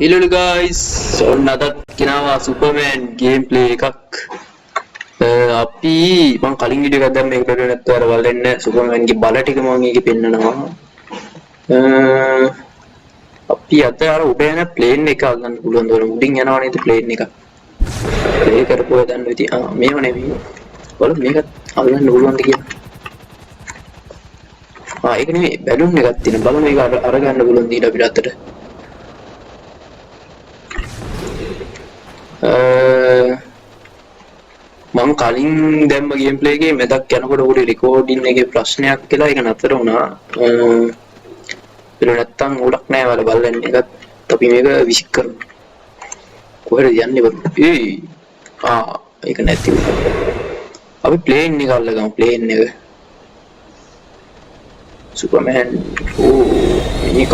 Hello guys, ඔන්න අදත් ගෙනාවා සුපර්මෑන් ගේම් ප්ලේ එකක්. අපි මම කලින් වීඩියෝ එකක් දැම්ම මේක බැලුවේ නැත්නම් අර බලන්න සුපර්මෑන්ගේ බල ටික මම මේකේ පෙන්නනවා. අපි අද අර උඩ යන ප්ලේන් එක අල්ලන්න පුළුවන් දවල උඩින් යනවා නේද ප්ලේන් එක. ප්ලේ කරපුවා දැන් ඉතින් මේව නෙවෙයි. බලමු මේක අල්ලන්න පුළුවන්ද කියලා. ඒක නෙවෙයි බැලුන් එකක් තියෙන. බලමු මේක අරගන්න පුළුවන් දීලා අපිට අතට. මම කලින් දැම්ම ගේම් ප්ලේ එකේ මෙතක් යනකොට උඩ රෙකෝඩින් එකේ ප්‍රශ්නයක් කියලා ඒක නතර වුණා. ඒක නැත්තම් උඩක් නෑ වල බලන්න එකත් අපි මේක විසික් කරමු. කොහෙද යන්නේ බරු? ඒක නැති වුණා. අපි ප්ලේන් එක අල්ලගමු ප්ලේන් එක. සුපර්මෑන් මේක